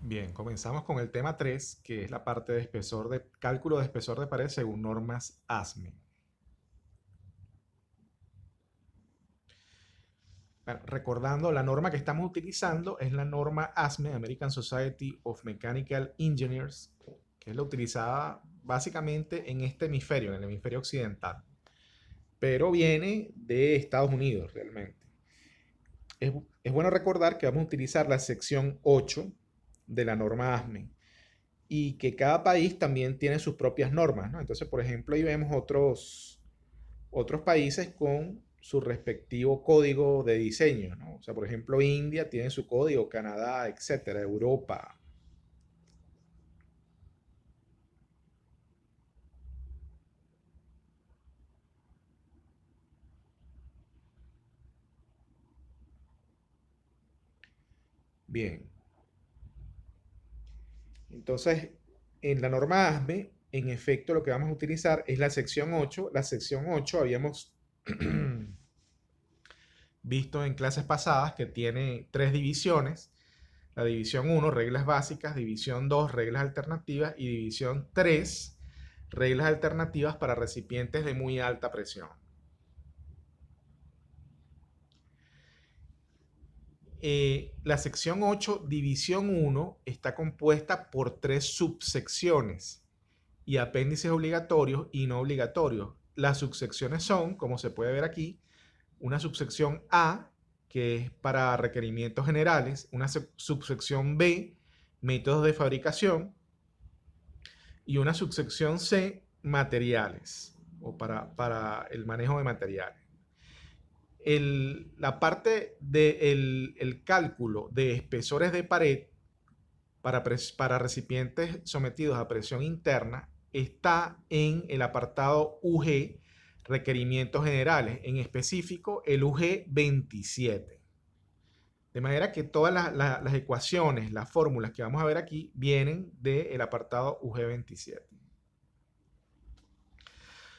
Bien, comenzamos con el tema 3, que es la parte de cálculo de espesor de pared según normas ASME. Bueno, recordando, la norma que estamos utilizando es la norma ASME, American Society of Mechanical Engineers, que es la utilizada básicamente en este hemisferio, en el hemisferio occidental, pero viene de Estados Unidos realmente. Es bueno recordar que vamos a utilizar la sección 8 de la norma ASME y que cada país también tiene sus propias normas, ¿no? Entonces, por ejemplo, ahí vemos otros países con su respectivo código de diseño, ¿no? O sea, por ejemplo, India tiene su código, Canadá, etcétera, Europa. Bien. Entonces, en la norma ASME, en efecto, lo que vamos a utilizar es la sección 8. La sección 8 habíamos visto en clases pasadas que tiene tres divisiones. La división 1, reglas básicas, división 2, reglas alternativas y división 3, reglas alternativas para recipientes de muy alta presión. La sección 8, división 1, está compuesta por tres subsecciones y apéndices obligatorios y no obligatorios. Las subsecciones son, como se puede ver aquí, una subsección A, que es para requerimientos generales, una subsección B, métodos de fabricación, y una subsección C, materiales, o para el manejo de materiales. La parte del cálculo de espesores de pared para recipientes sometidos a presión interna está en el apartado UG, requerimientos generales, en específico el UG 27. De manera que todas las ecuaciones, las fórmulas que vamos a ver aquí, vienen del apartado UG 27.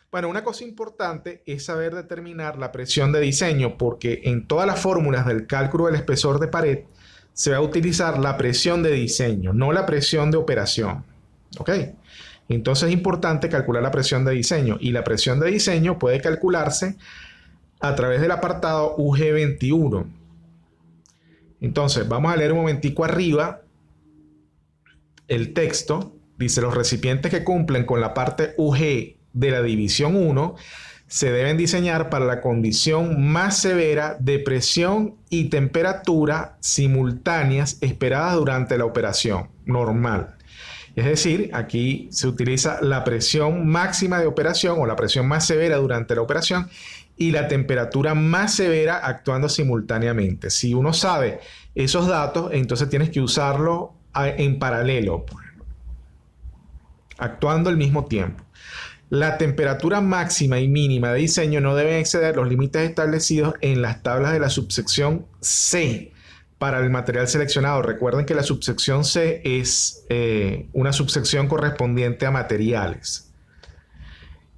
Bueno, una cosa importante es saber determinar la presión de diseño, porque en todas las fórmulas del cálculo del espesor de pared se va a utilizar la presión de diseño, no la presión de operación. ¿Ok? Entonces es importante calcular la presión de diseño, y la presión de diseño puede calcularse a través del apartado UG21. Entonces vamos a leer un momentico arriba el texto. Dice: los recipientes que cumplen con la parte UG de la división 1 se deben diseñar para la condición más severa de presión y temperatura simultáneas esperadas durante la operación normal. Es decir, aquí se utiliza la presión máxima de operación o la presión más severa durante la operación y la temperatura más severa actuando simultáneamente. Si uno sabe esos datos, entonces tienes que usarlo en paralelo, actuando al mismo tiempo. La temperatura máxima y mínima de diseño no deben exceder los límites establecidos en las tablas de la subsección C para el material seleccionado. Recuerden que la subsección C es una subsección correspondiente a materiales.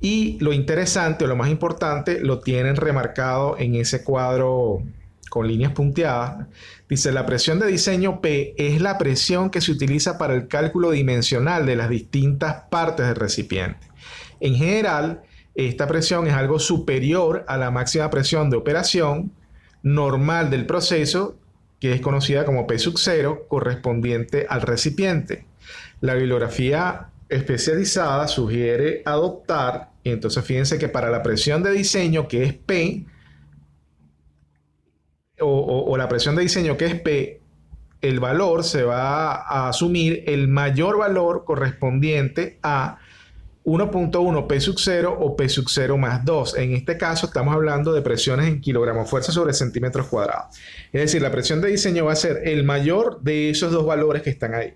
Y lo interesante o lo más importante lo tienen remarcado en ese cuadro con líneas punteadas. Dice: la presión de diseño P es la presión que se utiliza para el cálculo dimensional de las distintas partes del recipiente. En general, esta presión es algo superior a la máxima presión de operación normal del proceso, que es conocida como P sub 0, correspondiente al recipiente. La bibliografía especializada sugiere adoptar, entonces fíjense que para la presión de diseño, que es P, o la presión de diseño, que es P, el valor se va a asumir el mayor valor correspondiente a 1.1 P sub 0 o P sub 0 más 2. En este caso estamos hablando de presiones en kilogramos fuerza sobre centímetros cuadrados. Es decir, la presión de diseño va a ser el mayor de esos dos valores que están ahí.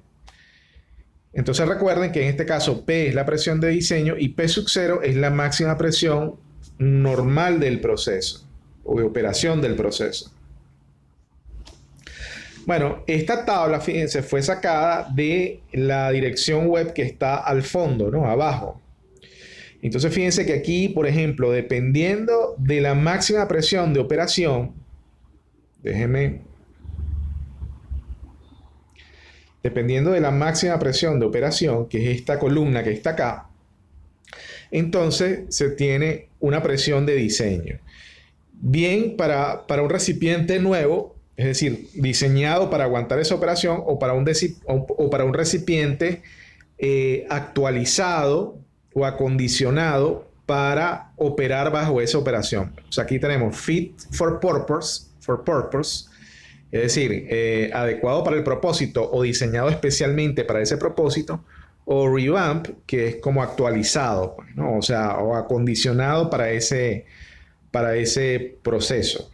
Entonces recuerden que en este caso P es la presión de diseño y P sub 0 es la máxima presión normal del proceso o de operación del proceso. Bueno, esta tabla, fíjense, fue sacada de la dirección web que está al fondo, ¿no? Abajo. Entonces fíjense que aquí, por ejemplo, dependiendo de la máxima presión de operación, déjenme dependiendo de la máxima presión de operación, que es esta columna que está acá, entonces se tiene una presión de diseño. Bien para un recipiente nuevo, es decir, diseñado para aguantar esa operación, o para un recipiente actualizado o acondicionado para operar bajo esa operación. O sea, aquí tenemos fit for purpose, es decir, adecuado para el propósito o diseñado especialmente para ese propósito, o revamp, que es como actualizado, ¿no? O sea, o acondicionado para ese proceso.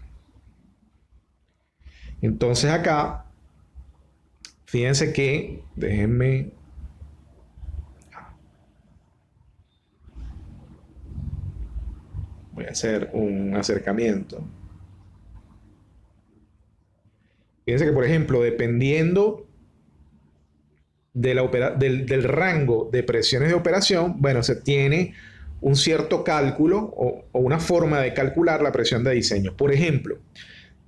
Entonces acá, fíjense que, déjenme, voy a hacer un acercamiento. Fíjense que, por ejemplo, dependiendo del rango de presiones de operación, bueno, se tiene un cierto cálculo o una forma de calcular la presión de diseño. Por ejemplo,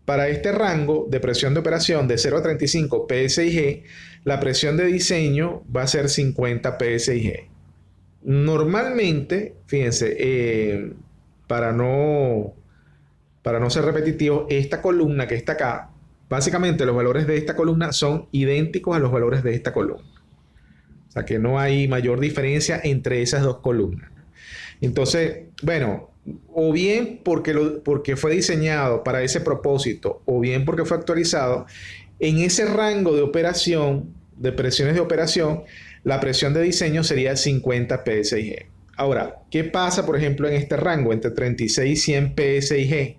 para este rango de presión de operación de 0 a 35 PSIG, la presión de diseño va a ser 50 PSIG. Normalmente, fíjense, para no ser repetitivo, esta columna que está acá, básicamente los valores de esta columna son idénticos a los valores de esta columna. O sea que no hay mayor diferencia entre esas dos columnas. Entonces, bueno, o bien porque fue diseñado para ese propósito, o bien porque fue actualizado, en ese rango de operación, de presiones de operación, la presión de diseño sería 50 PSIG. Ahora, ¿qué pasa, por ejemplo, en este rango entre 36 y 100 PSIG?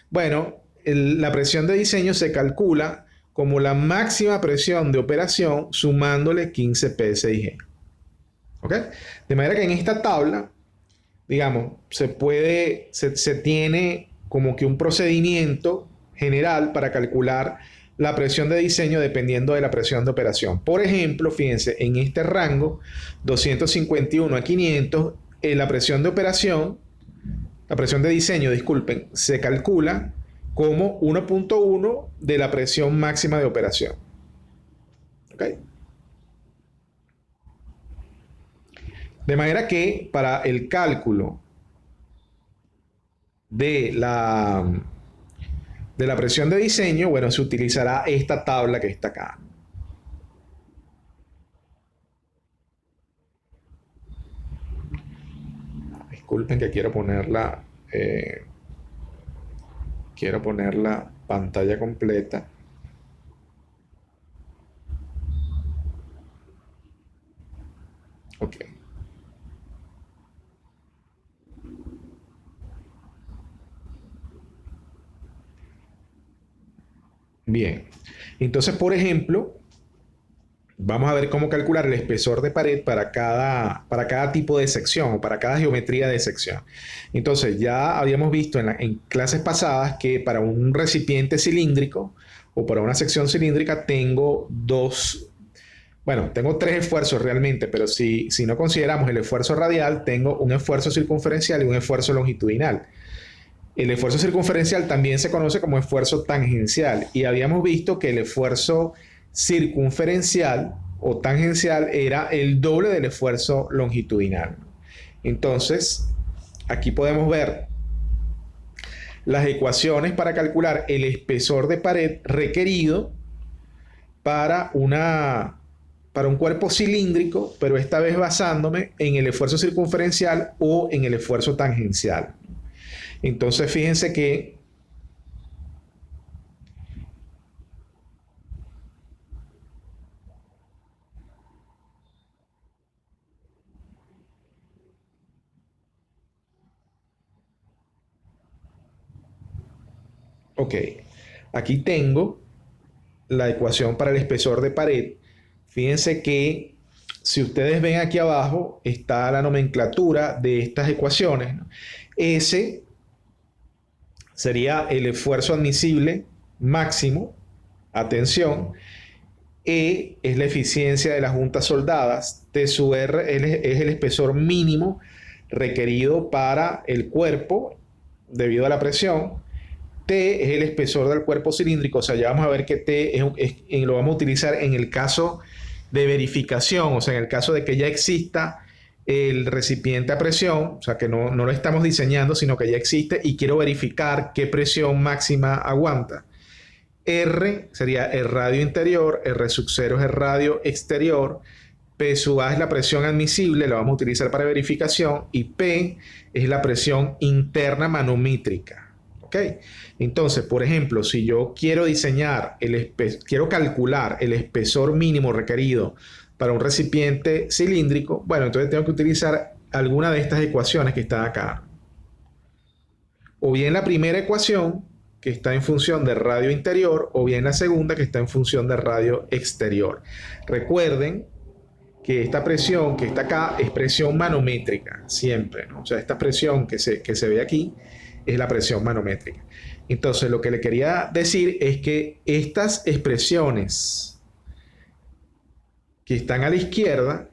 Bueno, la presión de diseño se calcula como la máxima presión de operación sumándole 15 PSIG. ¿Ok? De manera que en esta tabla, digamos, se tiene como que un procedimiento general para calcular la presión de diseño dependiendo de la presión de operación. Por ejemplo, fíjense, en este rango 251 a 500, la presión de operación, la presión de diseño, disculpen, se calcula como 1.1 de la presión máxima de operación. ¿Ok? De manera que para el cálculo de la presión de diseño, bueno, se utilizará esta tabla que está acá. Disculpen que quiero poner la pantalla completa. Ok. Bien. Entonces, por ejemplo, vamos a ver cómo calcular el espesor de pared para cada tipo de sección o para cada geometría de sección. Entonces, ya habíamos visto en clases pasadas que para un recipiente cilíndrico o para una sección cilíndrica tengo tres esfuerzos realmente, pero si no consideramos el esfuerzo radial, tengo un esfuerzo circunferencial y un esfuerzo longitudinal. El esfuerzo circunferencial también se conoce como esfuerzo tangencial, y habíamos visto que el esfuerzo circunferencial o tangencial era el doble del esfuerzo longitudinal. Entonces, aquí podemos ver las ecuaciones para calcular el espesor de pared requerido para un cuerpo cilíndrico, pero esta vez basándome en el esfuerzo circunferencial o en el esfuerzo tangencial. Entonces, fíjense que ok, aquí tengo la ecuación para el espesor de pared. Fíjense que si ustedes ven aquí abajo está la nomenclatura de estas ecuaciones, ¿no? S sería el esfuerzo admisible máximo, atención. E es la eficiencia de las juntas soldadas. T sub R es el espesor mínimo requerido para el cuerpo debido a la presión. T es el espesor del cuerpo cilíndrico. O sea, ya vamos a ver que T lo vamos a utilizar en el caso de verificación, o sea, en el caso de que ya exista el recipiente a presión, o sea, que no lo estamos diseñando, sino que ya existe y quiero verificar qué presión máxima aguanta. R sería el radio interior, R sub 0 es el radio exterior, P sub A es la presión admisible, la vamos a utilizar para verificación, y P es la presión interna manométrica. ¿Ok? Entonces, por ejemplo, si yo quiero diseñar, quiero calcular el espesor mínimo requerido para un recipiente cilíndrico, bueno, entonces tengo que utilizar alguna de estas ecuaciones que están acá. O bien la primera ecuación, que está en función del radio interior, o bien la segunda, que está en función del radio exterior. Recuerden que esta presión que está acá es presión manométrica, siempre, ¿no? O sea, esta presión que se ve aquí es la presión manométrica. Entonces, lo que le quería decir es que estas expresiones que están a la izquierda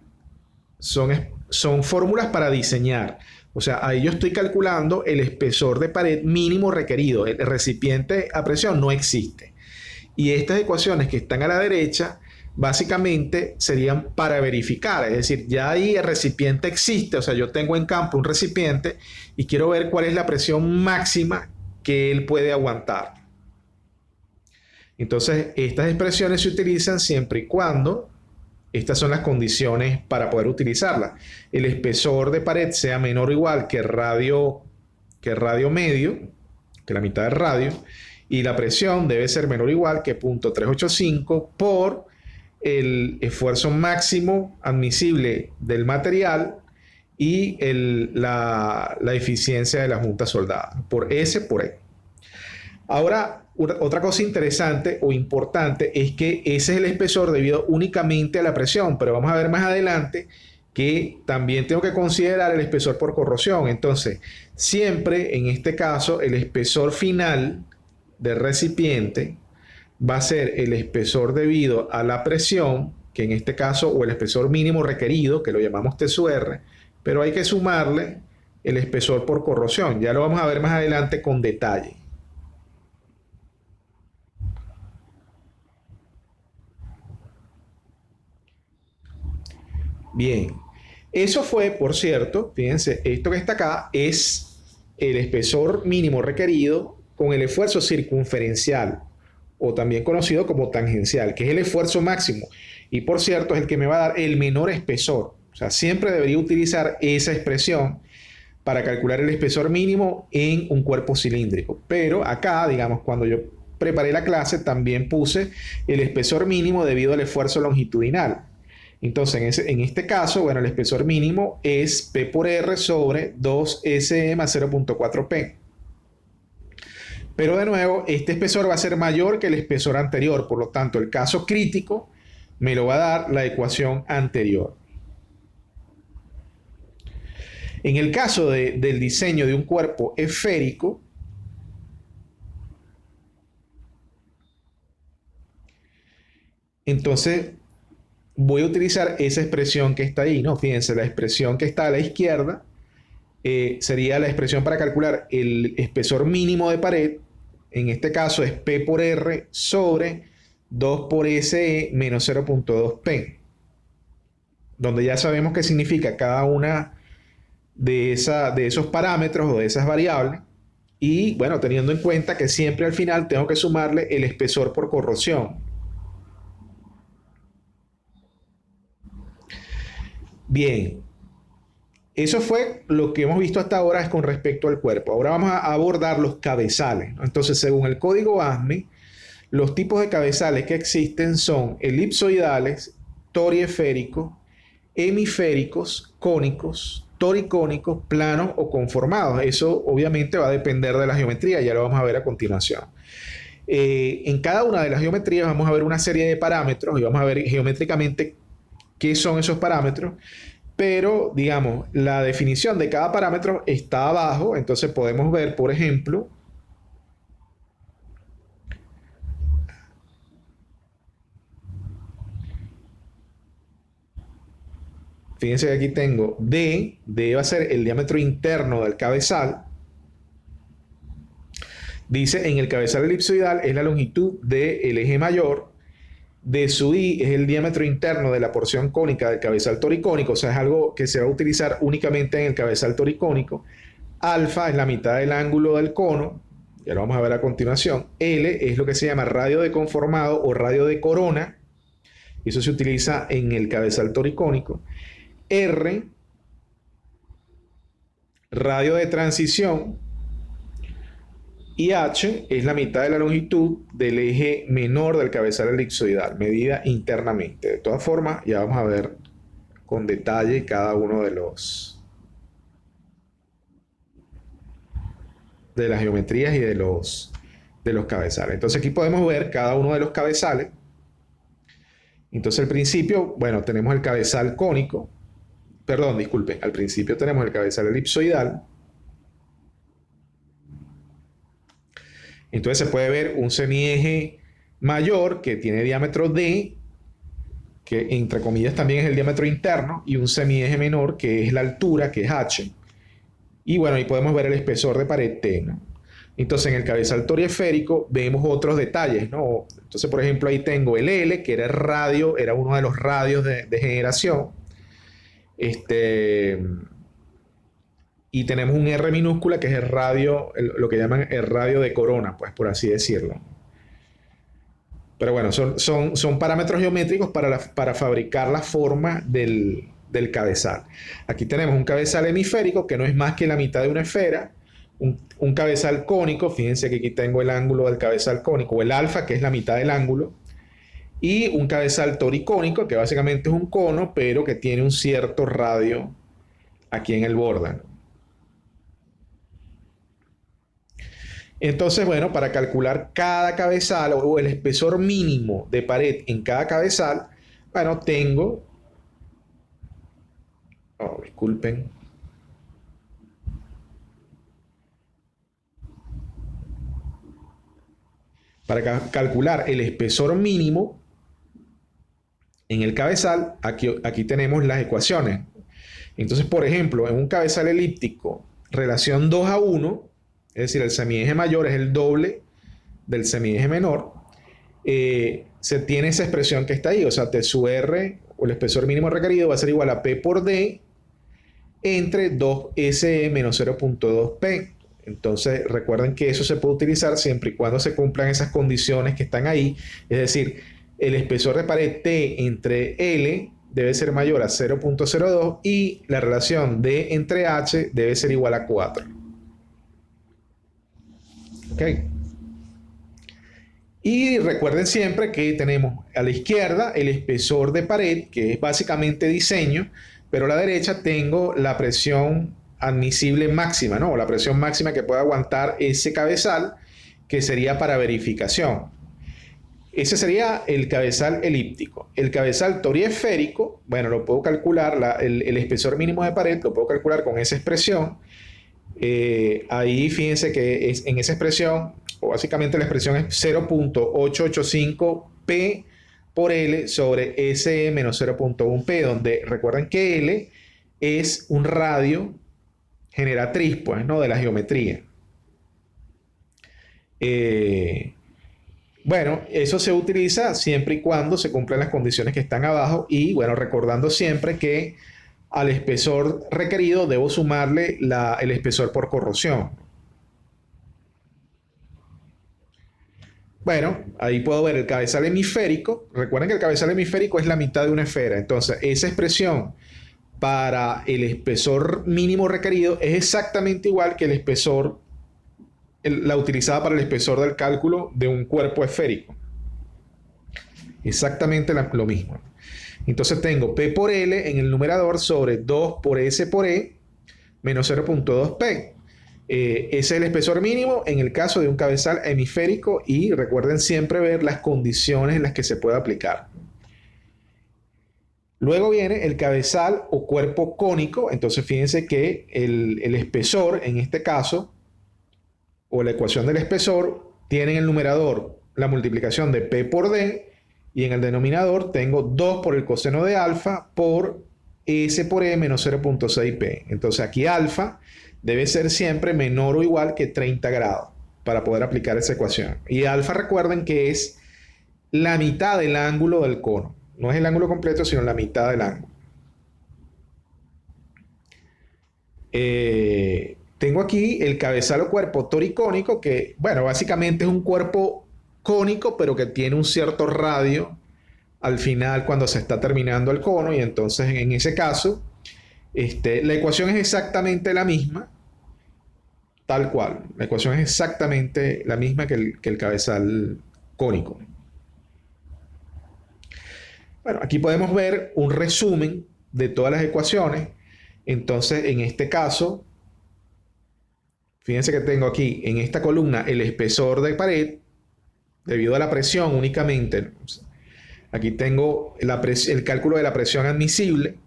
son fórmulas para diseñar. O sea, ahí yo estoy calculando el espesor de pared mínimo requerido. El recipiente a presión no existe. Y estas ecuaciones que están a la derecha básicamente serían para verificar. Es decir, ya ahí el recipiente existe. O sea, yo tengo en campo un recipiente y quiero ver cuál es la presión máxima que él puede aguantar. Entonces, estas expresiones se utilizan siempre y cuando estas son las condiciones para poder utilizarla. El espesor de pared sea menor o igual que el radio medio, que la mitad del radio, y la presión debe ser menor o igual que 0.385 por el esfuerzo máximo admisible del material y la eficiencia de la junta soldada, por S por E. Ahora, otra cosa interesante o importante es que ese es el espesor debido únicamente a la presión, pero vamos a ver más adelante que también tengo que considerar el espesor por corrosión. Entonces, siempre en este caso, el espesor final del recipiente va a ser el espesor debido a la presión, que en este caso, o el espesor mínimo requerido, que lo llamamos T sub R, pero hay que sumarle el espesor por corrosión. Ya lo vamos a ver más adelante con detalle. Bien, eso fue, por cierto, fíjense, esto que está acá es el espesor mínimo requerido con el esfuerzo circunferencial, o también conocido como tangencial, que es el esfuerzo máximo. Y por cierto, es el que me va a dar el menor espesor. O sea, siempre debería utilizar esa expresión para calcular el espesor mínimo en un cuerpo cilíndrico. Pero acá, digamos, cuando yo preparé la clase, también puse el espesor mínimo debido al esfuerzo longitudinal. Entonces, en este caso, bueno, el espesor mínimo es P por R sobre 2SE más 0.4P. Pero de nuevo, este espesor va a ser mayor que el espesor anterior. Por lo tanto, el caso crítico me lo va a dar la ecuación anterior. En el caso del diseño de un cuerpo esférico, entonces voy a utilizar esa expresión que está ahí, ¿no? Fíjense, la expresión que está a la izquierda sería la expresión para calcular el espesor mínimo de pared. En este caso es P por R sobre 2 por SE menos 0.2P. Donde ya sabemos qué significa cada una de esos parámetros o de esas variables. Y bueno, teniendo en cuenta que siempre al final tengo que sumarle el espesor por corrosión. Bien, eso fue lo que hemos visto hasta ahora con respecto al cuerpo. Ahora vamos a abordar los cabezales, ¿no? Entonces, según el código ASME, los tipos de cabezales que existen son elipsoidales, toriesféricos, hemisféricos, cónicos, toricónicos, planos o conformados. Eso obviamente va a depender de la geometría, ya lo vamos a ver a continuación. En cada una de las geometrías vamos a ver una serie de parámetros y vamos a ver geométricamente qué son esos parámetros, pero digamos, la definición de cada parámetro está abajo, entonces podemos ver, por ejemplo, fíjense que aquí tengo D va a ser el diámetro interno del cabezal. Dice, en el cabezal elipsoidal es la longitud del eje mayor, de su I es el diámetro interno de la porción cónica del cabezal toricónico, o sea, es algo que se va a utilizar únicamente en el cabezal toricónico. Alfa es la mitad del ángulo del cono, ya lo vamos a ver a continuación. L es lo que se llama radio de conformado o radio de corona, eso se utiliza en el cabezal toricónico. R, radio de transición. Y H es la mitad de la longitud del eje menor del cabezal elipsoidal, medida internamente. De todas formas, ya vamos a ver con detalle cada uno de las geometrías y de los cabezales. Entonces aquí podemos ver cada uno de los cabezales. Entonces al principio, bueno, tenemos el cabezal cónico. Perdón, disculpen. Al principio tenemos el cabezal elipsoidal. Entonces se puede ver un semieje mayor que tiene diámetro D, que entre comillas también es el diámetro interno, y un semieje menor que es la altura, que es H. Y bueno, ahí podemos ver el espesor de pared T, ¿no? Entonces en el cabezal toriesférico vemos otros detalles, ¿no? Entonces, por ejemplo, ahí tengo el L, que era el radio, era uno de los radios de generación. Y tenemos un R minúscula que es el radio, lo que llaman el radio de corona, pues por así decirlo. Pero bueno, son parámetros geométricos para fabricar la forma del cabezal. Aquí tenemos un cabezal hemisférico que no es más que la mitad de una esfera. Un cabezal cónico, fíjense que aquí tengo el ángulo del cabezal cónico, o el alfa, que es la mitad del ángulo. Y un cabezal toricónico, que básicamente es un cono, pero que tiene un cierto radio aquí en el borde, ¿no? Entonces, bueno, para calcular cada cabezal o el espesor mínimo de pared en cada cabezal, bueno, tengo... Oh, disculpen. Para calcular el espesor mínimo en el cabezal, aquí tenemos las ecuaciones. Entonces, por ejemplo, en un cabezal elíptico, relación 2:1, es decir, el semieje mayor es el doble del semieje menor, se tiene esa expresión que está ahí, o sea, T sub R, o el espesor mínimo requerido, va a ser igual a P por D entre 2SE menos 0.2P. Entonces, recuerden que eso se puede utilizar siempre y cuando se cumplan esas condiciones que están ahí, es decir, el espesor de pared T entre L debe ser mayor a 0.02 y la relación D entre H debe ser igual a 4. ¿Ok? Y recuerden siempre que tenemos a la izquierda el espesor de pared, que es básicamente diseño, pero a la derecha tengo la presión admisible máxima, ¿no? O la presión máxima que puede aguantar ese cabezal, que sería para verificación. Ese sería el cabezal elíptico. El cabezal toriesférico, bueno, lo puedo calcular, el espesor mínimo de pared lo puedo calcular con esa expresión. Ahí fíjense que en esa expresión, o básicamente la expresión es 0.885 P por L sobre S menos 0.1 P, donde recuerden que L es un radio generatriz, pues, ¿no? De la geometría. Bueno, eso se utiliza siempre y cuando se cumplan las condiciones que están abajo y, bueno, recordando siempre que al espesor requerido debo sumarle el espesor por corrosión. Bueno, ahí puedo ver el cabezal hemisférico. Recuerden que el cabezal hemisférico es la mitad de una esfera. Entonces, esa expresión para el espesor mínimo requerido es exactamente igual que el espesor, la utilizada para el espesor del cálculo de un cuerpo esférico. Exactamente lo mismo. Entonces tengo P por L en el numerador sobre 2 por S por E menos 0.2P. Ese es el espesor mínimo en el caso de un cabezal hemisférico y recuerden siempre ver las condiciones en las que se puede aplicar. Luego viene el cabezal o cuerpo cónico. Entonces fíjense que el espesor en este caso, o la ecuación del espesor, tiene en el numerador la multiplicación de P por D y en el denominador tengo 2 por el coseno de alfa por S por E menos 0.6P. Entonces aquí alfa debe ser siempre menor o igual que 30 grados para poder aplicar esa ecuación. Y alfa recuerden que es la mitad del ángulo del cono. No es el ángulo completo, sino la mitad del ángulo. Tengo aquí el cabezal o cuerpo toricónico, que, bueno, básicamente es un cuerpo cónico, pero que tiene un cierto radio al final cuando se está terminando el cono, y entonces en ese caso, la ecuación es exactamente la misma, tal cual. La ecuación es exactamente la misma que el cabezal cónico. Bueno, aquí podemos ver un resumen de todas las ecuaciones. Entonces, en este caso, fíjense que tengo aquí en esta columna el espesor de pared debido a la presión únicamente. Aquí tengo el cálculo de la presión admisible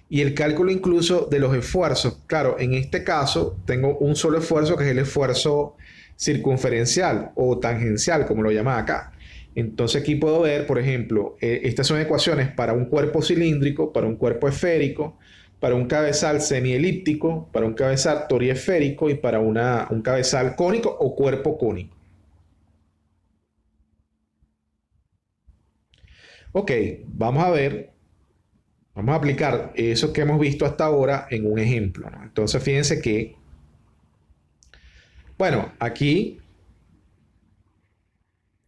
y el cálculo incluso de los esfuerzos. Claro, en este caso tengo un solo esfuerzo, que es el esfuerzo circunferencial o tangencial, como lo llaman acá. Entonces aquí puedo ver, por ejemplo, estas son ecuaciones para un cuerpo cilíndrico, para un cuerpo esférico, para un cabezal semielíptico, para un cabezal toriesférico y para un cabezal cónico o cuerpo cónico. Ok, vamos a aplicar eso que hemos visto hasta ahora en un ejemplo, ¿no? Entonces fíjense que, bueno, aquí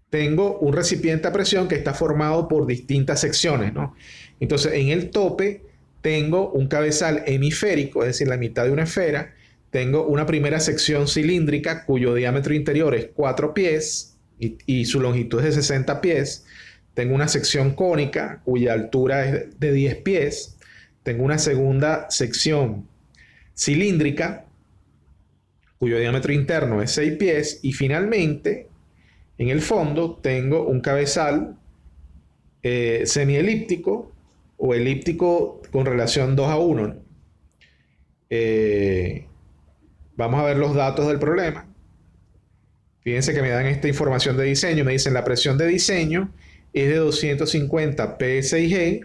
tengo un recipiente a presión que está formado por distintas secciones, ¿no? Entonces, en el tope tengo un cabezal hemisférico, es decir, la mitad de una esfera. Tengo una primera sección cilíndrica cuyo diámetro interior es 4 pies y su longitud es de 60 pies. Tengo una sección cónica cuya altura es de 10 pies. Tengo una segunda sección cilíndrica cuyo diámetro interno es 6 pies. Y finalmente, en el fondo tengo un cabezal semielíptico o elíptico con relación 2:1, ¿no? Vamos a ver los datos del problema. Fíjense que me dan esta información de diseño. Me dicen la presión de diseño es de 250 psi.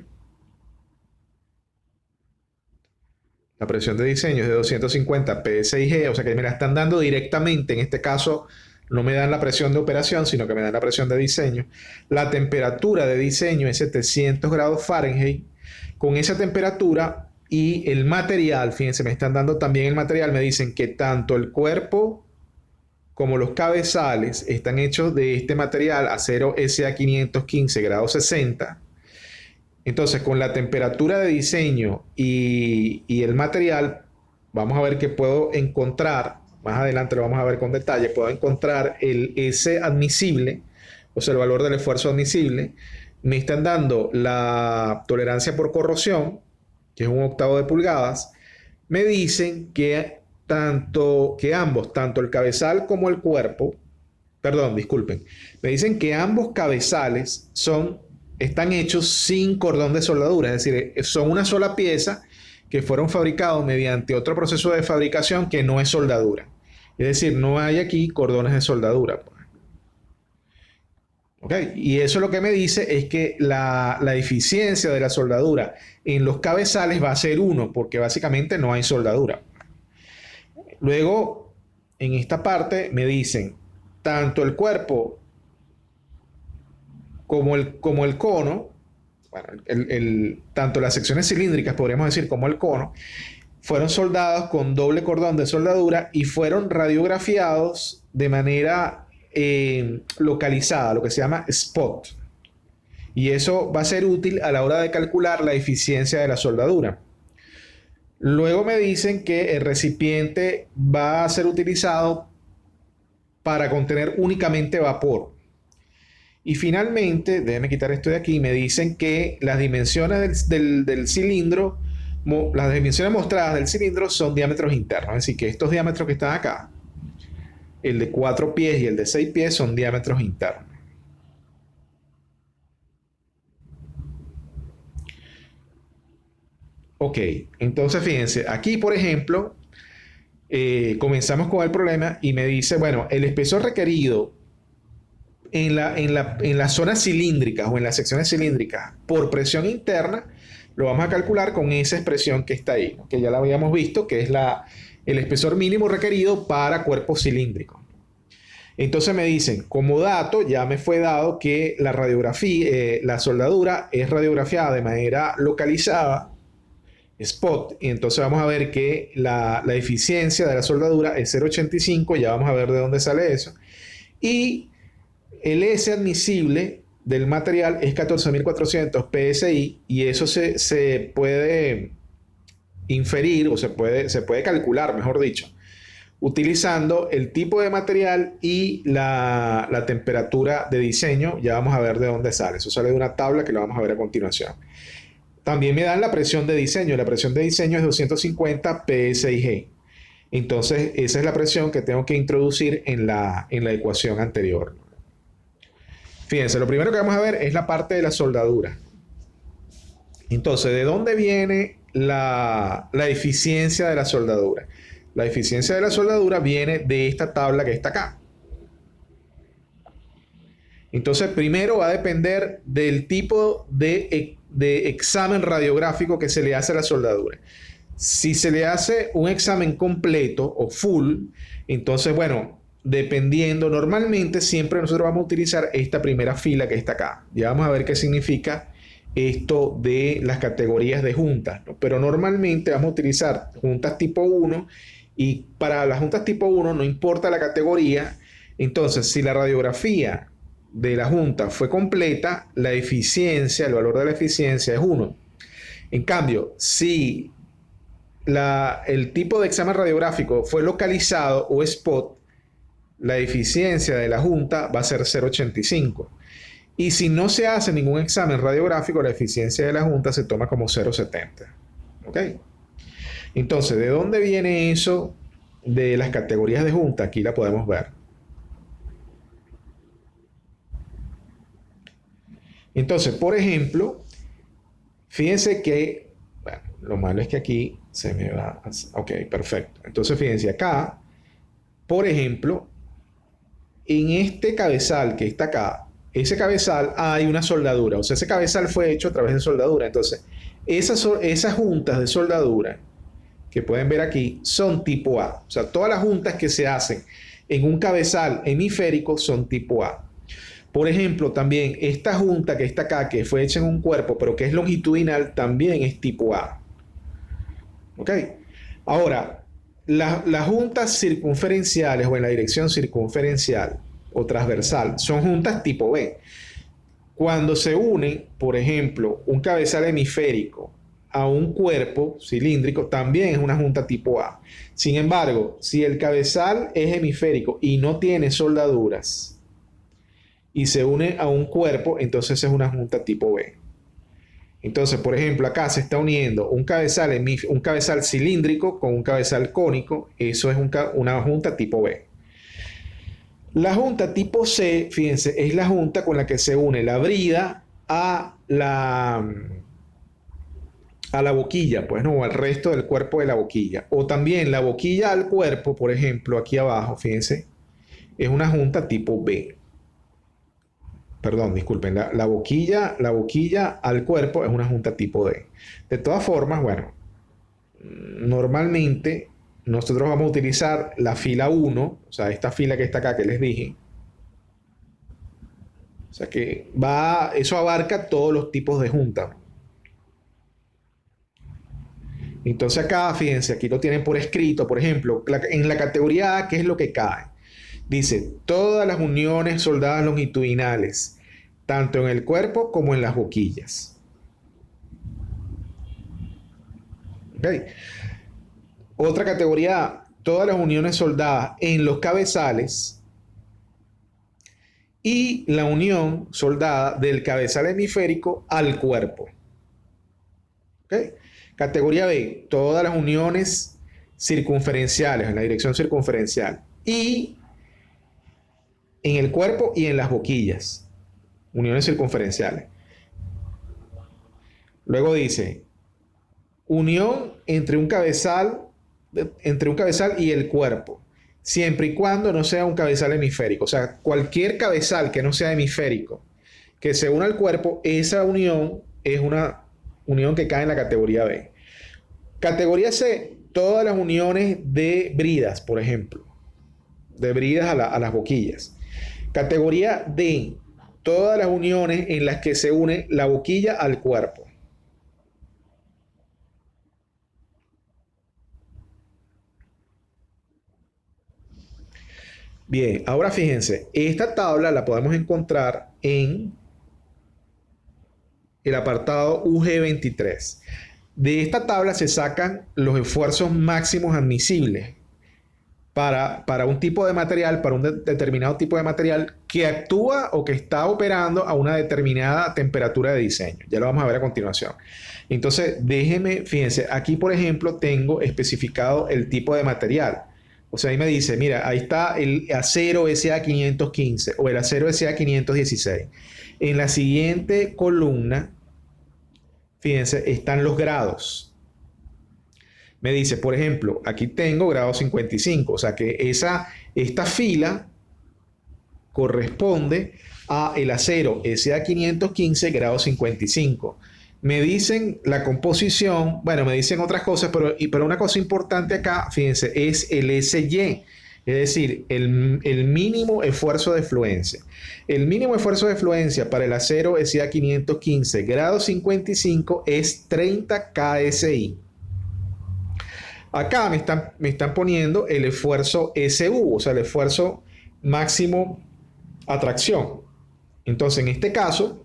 La presión de diseño es de 250 psi, o sea que me la están dando directamente. En este caso no me dan la presión de operación, sino que me dan la presión de diseño. La temperatura de diseño es 700 grados Fahrenheit. Con esa temperatura y el material, fíjense, me están dando también el material, me dicen que tanto el cuerpo como los cabezales están hechos de este material, acero SA515 grados 60. Entonces, con la temperatura de diseño y el material, vamos a ver que puedo encontrar, más adelante lo vamos a ver con detalle, puedo encontrar el S admisible, o sea, el valor del esfuerzo admisible. Me están dando la tolerancia por corrosión, que es 1/8 de pulgadas. Me dicen que tanto el cabezal como el cuerpo, perdón, disculpen, me dicen que ambos cabezales están hechos sin cordón de soldadura, es decir, son una sola pieza que fueron fabricados mediante otro proceso de fabricación que no es soldadura. Es decir, no hay aquí cordones de soldadura. ¿Okay? Y eso lo que me dice es que la eficiencia de la soldadura en los cabezales va a ser 1, porque básicamente no hay soldadura. Luego, en esta parte me dicen, tanto el cuerpo como el cono, bueno, tanto las secciones cilíndricas, podríamos decir, como el cono, fueron soldados con doble cordón de soldadura y fueron radiografiados de manera localizada, lo que se llama spot. Y eso va a ser útil a la hora de calcular la eficiencia de la soldadura. Luego me dicen que el recipiente va a ser utilizado para contener únicamente vapor. Y finalmente, déjenme quitar esto de aquí, me dicen que las dimensiones del cilindro, las dimensiones mostradas del cilindro son diámetros internos. Es decir, que estos diámetros que están acá, el de 4 pies y el de 6 pies, son diámetros internos. Ok, entonces fíjense, aquí por ejemplo, comenzamos con el problema y me dice, bueno, el espesor requerido en las zonas cilíndricas o en las secciones cilíndricas por presión interna, lo vamos a calcular con esa expresión que está ahí, ¿no? Que ya la habíamos visto, que es el espesor mínimo requerido para cuerpos cilíndricos. Entonces me dicen, como dato, ya me fue dado que la radiografía, la soldadura es radiografiada de manera localizada, spot, y entonces vamos a ver que la eficiencia de la soldadura es 0,85, ya vamos a ver de dónde sale eso, y el S admisible del material es 14.400 PSI, y eso se puede inferir, o se puede calcular, mejor dicho, utilizando el tipo de material y la temperatura de diseño. Ya vamos a ver de dónde sale. Eso sale de una tabla que lo vamos a ver a continuación. También me dan la presión de diseño. La presión de diseño es 250 PSIG. Entonces, esa es la presión que tengo que introducir en la ecuación anterior. Fíjense, lo primero que vamos a ver es la parte de la soldadura. Entonces, ¿de dónde viene la eficiencia de la soldadura? La eficiencia de la soldadura viene de esta tabla que está acá. Entonces, primero va a depender del tipo de examen radiográfico que se le hace a la soldadura. Si se le hace un examen completo o full, entonces, bueno, dependiendo, normalmente siempre nosotros vamos a utilizar esta primera fila que está acá. Ya vamos a ver qué significa esto de las categorías de juntas, ¿no? Pero normalmente vamos a utilizar juntas tipo 1, y para las juntas tipo 1 no importa la categoría. Entonces, si la radiografía de la junta fue completa, la eficiencia, el valor de la eficiencia es 1. En cambio, si el tipo de examen radiográfico fue localizado o spot, la eficiencia de la junta va a ser 0,85. Y si no se hace ningún examen radiográfico, la eficiencia de la junta se toma como 0,70. ¿Ok? Entonces, ¿de dónde viene eso de las categorías de junta? Aquí la podemos ver. Entonces, por ejemplo, fíjense que, bueno, lo malo es que aquí se me va. Ok, perfecto. Entonces, fíjense acá, por ejemplo, en este cabezal que está acá, ese cabezal hay una soldadura. O sea, ese cabezal fue hecho a través de soldadura. Entonces, esas juntas de soldadura que pueden ver aquí son tipo A. O sea, todas las juntas que se hacen en un cabezal hemisférico son tipo A. Por ejemplo, también esta junta que está acá, que fue hecha en un cuerpo, pero que es longitudinal, también es tipo A. ¿Ok? Ahora, las juntas circunferenciales o en la dirección circunferencial o transversal son juntas tipo B. Cuando se une, por ejemplo, un cabezal hemisférico a un cuerpo cilíndrico, también es una junta tipo A. Sin embargo, si el cabezal es hemisférico y no tiene soldaduras y se une a un cuerpo, entonces es una junta tipo B. Entonces, por ejemplo, acá se está uniendo un cabezal cilíndrico con un cabezal cónico. Eso es una junta tipo B. La junta tipo C, fíjense, es la junta con la que se une la brida a la boquilla, pues, ¿no? O al resto del cuerpo de la boquilla. O también la boquilla al cuerpo, por ejemplo, aquí abajo, fíjense, es una junta tipo B. Perdón, disculpen, la boquilla al cuerpo es una junta tipo D. De todas formas, bueno, normalmente nosotros vamos a utilizar la fila 1, o sea, esta fila que está acá que les dije. O sea que eso abarca todos los tipos de juntas. Entonces acá, fíjense, aquí lo tienen por escrito, por ejemplo, en la categoría A, ¿qué es lo que cae? Dice, todas las uniones soldadas longitudinales, tanto en el cuerpo como en las boquillas. ¿Ok? Otra categoría A, todas las uniones soldadas en los cabezales y la unión soldada del cabezal hemisférico al cuerpo. ¿Ok? Categoría B, todas las uniones circunferenciales, en la dirección circunferencial, y en el cuerpo y en las boquillas, uniones circunferenciales. Luego dice, unión entre un cabezal y el cuerpo, siempre y cuando no sea un cabezal hemisférico. O sea, cualquier cabezal que no sea hemisférico, que se una al cuerpo, esa unión es una unión que cae en la categoría B. Categoría C, todas las uniones de bridas, por ejemplo. de bridas a las boquillas. Categoría D, todas las uniones en las que se une la boquilla al cuerpo. Bien, ahora fíjense, esta tabla la podemos encontrar en el apartado UG23. De esta tabla se sacan los esfuerzos máximos admisibles para un tipo de material, para un determinado tipo de material que actúa o que está operando a una determinada temperatura de diseño. Ya lo vamos a ver a continuación. Entonces, déjenme, fíjense, aquí por ejemplo tengo especificado el tipo de material. O sea, ahí me dice, mira, ahí está el acero SA515 o el acero SA516. En la siguiente columna, fíjense, están los grados. Me dice, por ejemplo, aquí tengo grado 55, o sea que esta fila corresponde a el acero SA515 grado 55. Me dicen la composición, bueno, me dicen otras cosas, pero una cosa importante acá, fíjense, es el SY, es decir, el mínimo esfuerzo de fluencia. El mínimo esfuerzo de fluencia para el acero SA515 grado 55 es 30 KSI. Acá me están poniendo el esfuerzo SU, o sea, el esfuerzo máximo atracción. Entonces, en este caso,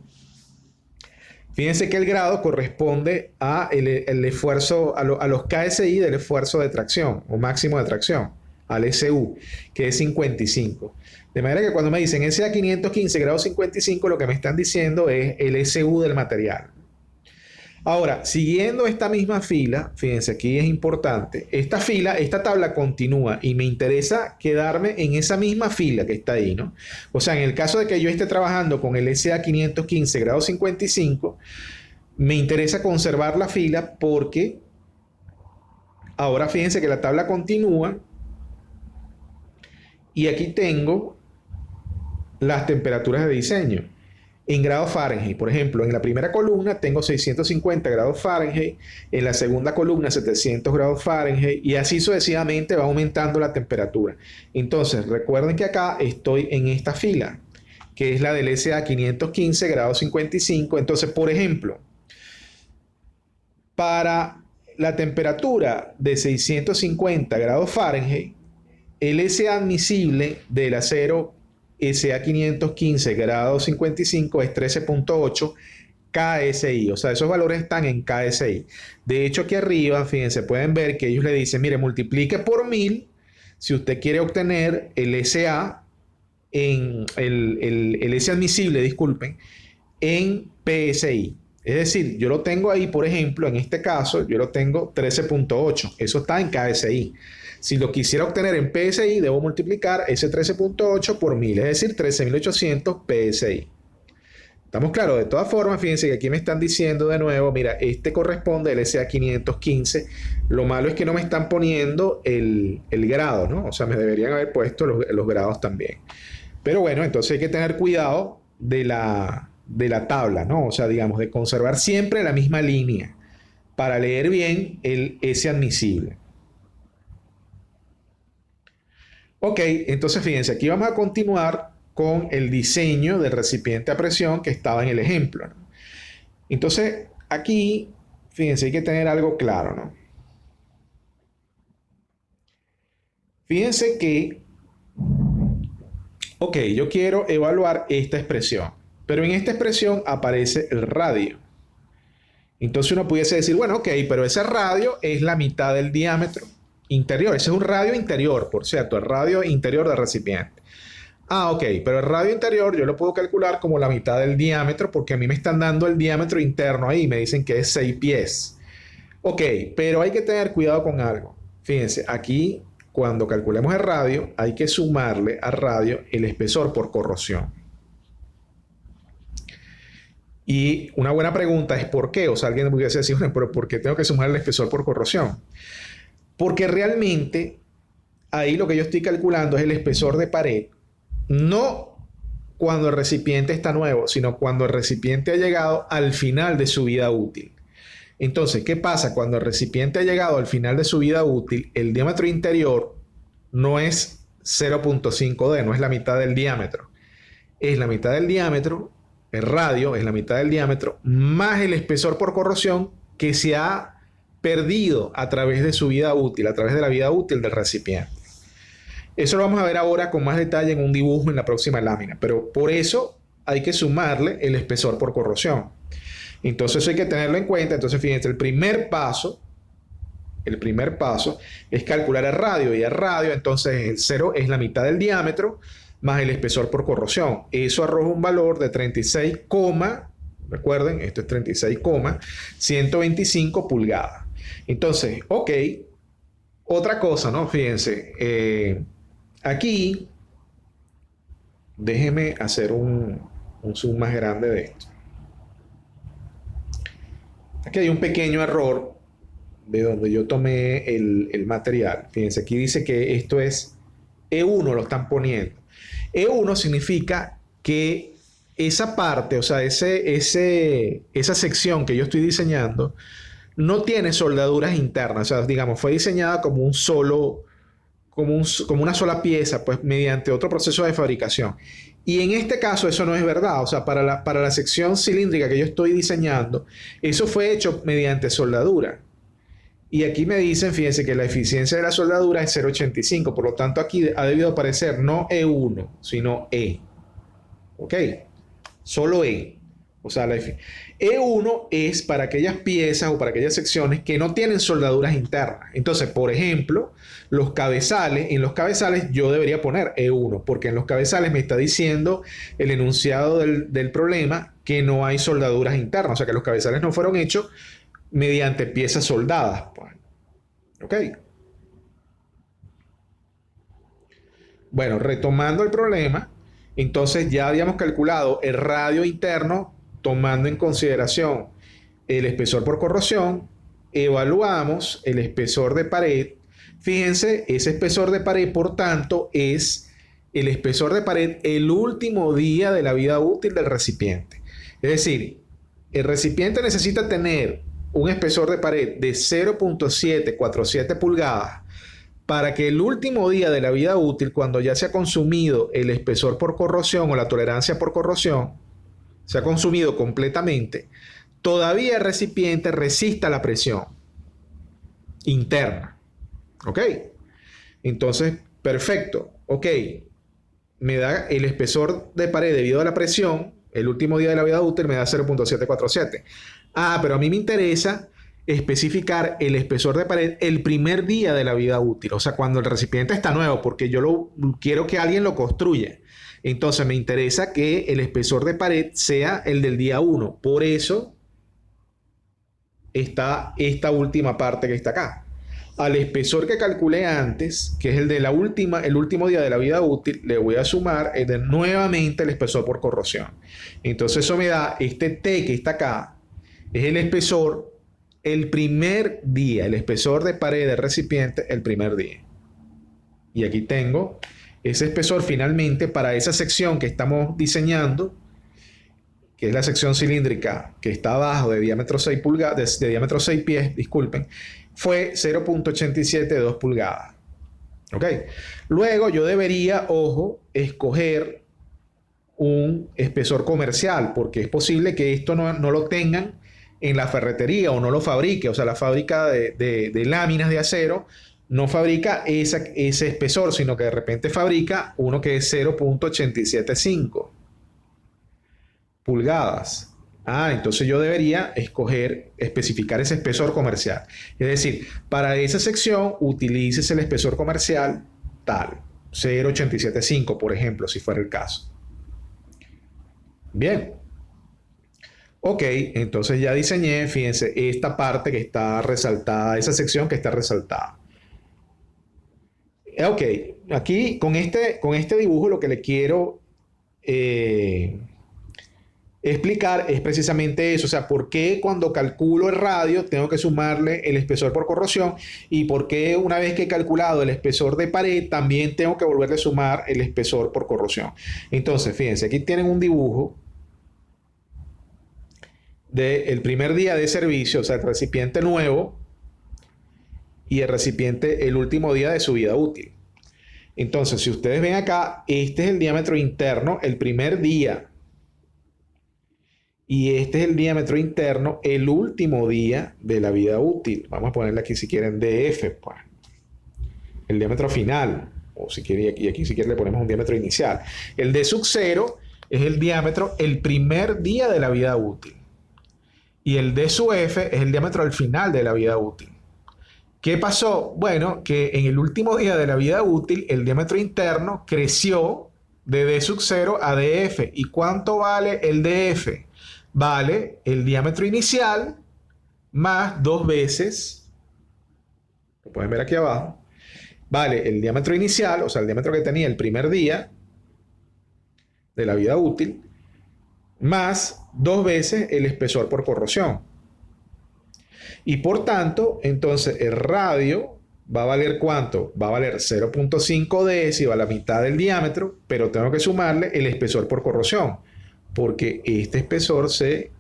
fíjense que el grado corresponde a el esfuerzo, a los KSI del esfuerzo de tracción o máximo de tracción, al SU, que es 55. De manera que cuando me dicen SA515 grado 55, lo que me están diciendo es el SU del material. Ahora, siguiendo esta misma fila, fíjense, aquí es importante, esta tabla continúa y me interesa quedarme en esa misma fila que está ahí, ¿no? O sea, en el caso de que yo esté trabajando con el SA515 grado 55, me interesa conservar la fila porque ahora fíjense que la tabla continúa y aquí tengo las temperaturas de diseño. En grados Fahrenheit, por ejemplo, en la primera columna tengo 650 grados Fahrenheit, en la segunda columna 700 grados Fahrenheit y así sucesivamente va aumentando la temperatura. Entonces, recuerden que acá estoy en esta fila, que es la del SA515 grados 55. Entonces, por ejemplo, para la temperatura de 650 grados Fahrenheit, el SA admisible del acero SA515 grado 55 es 13.8 KSI, o sea, esos valores están en KSI. De hecho, aquí arriba, fíjense, pueden ver que ellos le dicen, mire, multiplique por 1000 si usted quiere obtener el SA, el SA admisible, disculpen, en PSI. Es decir, yo lo tengo ahí, por ejemplo, en este caso, yo lo tengo 13.8, eso está en KSI. Si lo quisiera obtener en PSI, debo multiplicar ese 13.8 por 1000, es decir, 13.800 PSI. ¿Estamos claros? De todas formas, fíjense que aquí me están diciendo de nuevo, mira, este corresponde al SA515. Lo malo es que no me están poniendo el grado, ¿no? O sea, me deberían haber puesto los grados también. Pero bueno, entonces hay que tener cuidado de la tabla, ¿no? O sea, digamos, de conservar siempre la misma línea para leer bien el S admisible. Ok, entonces fíjense, aquí vamos a continuar con el diseño del recipiente a presión que estaba en el ejemplo, ¿no? Entonces, aquí, fíjense, hay que tener algo claro, ¿no? Fíjense que, ok, yo quiero evaluar esta expresión, pero en esta expresión aparece el radio. Entonces uno pudiese decir, bueno, ok, pero ese radio es la mitad del diámetro interior. Ese es un radio interior, por cierto, el radio interior del recipiente. Ah, ok, pero el radio interior yo lo puedo calcular como la mitad del diámetro porque a mí me están dando el diámetro interno ahí, me dicen que es 6 pies. Ok, pero hay que tener cuidado con algo. Fíjense, aquí cuando calculemos el radio hay que sumarle al radio el espesor por corrosión. Y una buena pregunta es ¿por qué? O sea, alguien me pudiese decir, bueno, pero ¿por qué tengo que sumar el espesor por corrosión? Porque realmente ahí lo que yo estoy calculando es el espesor de pared, no cuando el recipiente está nuevo, sino cuando el recipiente ha llegado al final de su vida útil. Entonces, ¿qué pasa? Cuando el recipiente ha llegado al final de su vida útil, el diámetro interior no es 0.5D, no es la mitad del diámetro. Es la mitad del diámetro, el radio es la mitad del diámetro, más el espesor por corrosión que se ha perdido a través de su vida útil, a través de la vida útil del recipiente. Eso lo vamos a ver ahora con más detalle en un dibujo en la próxima lámina, pero por eso hay que sumarle el espesor por corrosión. Entonces eso hay que tenerlo en cuenta. Entonces fíjense, el primer paso es calcular el radio, y el radio entonces el 0 es la mitad del diámetro más el espesor por corrosión. Eso arroja un valor de 36, recuerden, esto es 36,125 pulgadas. Entonces, ok, otra cosa, ¿no? Fíjense, aquí, déjeme hacer un zoom más grande de esto. Aquí hay un pequeño error de donde yo tomé el material. Fíjense, aquí dice que esto es E1, lo están poniendo. E1 significa que esa parte, o sea, esa sección que yo estoy diseñando, no tiene soldaduras internas. O sea, digamos, fue diseñada como una sola pieza, pues mediante otro proceso de fabricación. Y en este caso eso no es verdad. O sea, para la sección cilíndrica que yo estoy diseñando, eso fue hecho mediante soldadura. Y aquí me dicen, fíjense, que la eficiencia de la soldadura es 0.85. Por lo tanto, aquí ha debido aparecer no E1, sino E. ¿Ok? Solo E. O sea, E1 es para aquellas piezas o para aquellas secciones que no tienen soldaduras internas. Entonces, por ejemplo, en los cabezales yo debería poner E1, porque en los cabezales me está diciendo el enunciado del problema que no hay soldaduras internas. O sea, que los cabezales no fueron hechos mediante piezas soldadas. ¿Ok? Bueno, retomando el problema, entonces ya habíamos calculado el radio interno tomando en consideración el espesor por corrosión, evaluamos el espesor de pared. Fíjense, ese espesor de pared, por tanto, es el espesor de pared el último día de la vida útil del recipiente. Es decir, el recipiente necesita tener un espesor de pared de 0.747 pulgadas para que el último día de la vida útil, cuando ya se ha consumido el espesor por corrosión o la tolerancia por corrosión, se ha consumido completamente, todavía el recipiente resista la presión interna. ¿Ok? Entonces, perfecto. Ok, me da el espesor de pared debido a la presión, el último día de la vida útil me da 0.747. Pero a mí me interesa especificar el espesor de pared el primer día de la vida útil, o sea, cuando el recipiente está nuevo, porque yo quiero que alguien lo construya. Entonces me interesa que el espesor de pared sea el del día 1. Por eso está esta última parte que está acá. Al espesor que calculé antes, que es el último día de la vida útil, le voy a sumar nuevamente el espesor por corrosión. Entonces eso me da este T que está acá, es el espesor el primer día, el espesor de pared del recipiente el primer día. Y aquí tengo ese espesor finalmente para esa sección que estamos diseñando, que es la sección cilíndrica que está abajo de diámetro 6 pulgadas, de diámetro 6 pies, disculpen, fue 0.872 pulgadas. ¿Ok? Luego yo debería, ojo, escoger un espesor comercial, porque es posible que esto no lo tengan en la ferretería o no lo fabrique. O sea, la fábrica de láminas de acero no fabrica ese espesor, sino que de repente fabrica uno que es 0.875 pulgadas. Entonces yo debería especificar ese espesor comercial. Es decir, para esa sección utilices el espesor comercial tal, 0.875, por ejemplo, si fuera el caso. Bien. Ok, entonces ya diseñé, fíjense, esta parte que está resaltada, esa sección que está resaltada. Ok, aquí con este dibujo lo que le quiero explicar es precisamente eso. O sea, por qué cuando calculo el radio tengo que sumarle el espesor por corrosión, y por qué una vez que he calculado el espesor de pared también tengo que volverle a sumar el espesor por corrosión. Entonces, fíjense, aquí tienen un dibujo del primer día de servicio, o sea, el recipiente nuevo y el recipiente el último día de su vida útil. Entonces, si ustedes ven acá, este es el diámetro interno el primer día. Y este es el diámetro interno el último día de la vida útil. Vamos a ponerle aquí si quieren DF, pues. El diámetro final. O si quieren, y aquí si quieren le ponemos un diámetro inicial. El D sub 0 es el diámetro el primer día de la vida útil. Y el D sub F es el diámetro al final de la vida útil. ¿Qué pasó? Bueno, que en el último día de la vida útil, el diámetro interno creció de D sub 0 a DF. ¿Y cuánto vale el DF? Vale el diámetro inicial más 2 veces, lo pueden ver aquí abajo, vale el diámetro inicial, o sea, el diámetro que tenía el primer día de la vida útil, más 2 veces el espesor por corrosión. Y por tanto, entonces el radio va a valer ¿cuánto? Va a valer 0.5 décima, la mitad del diámetro, pero tengo que sumarle el espesor por corrosión, porque este espesor se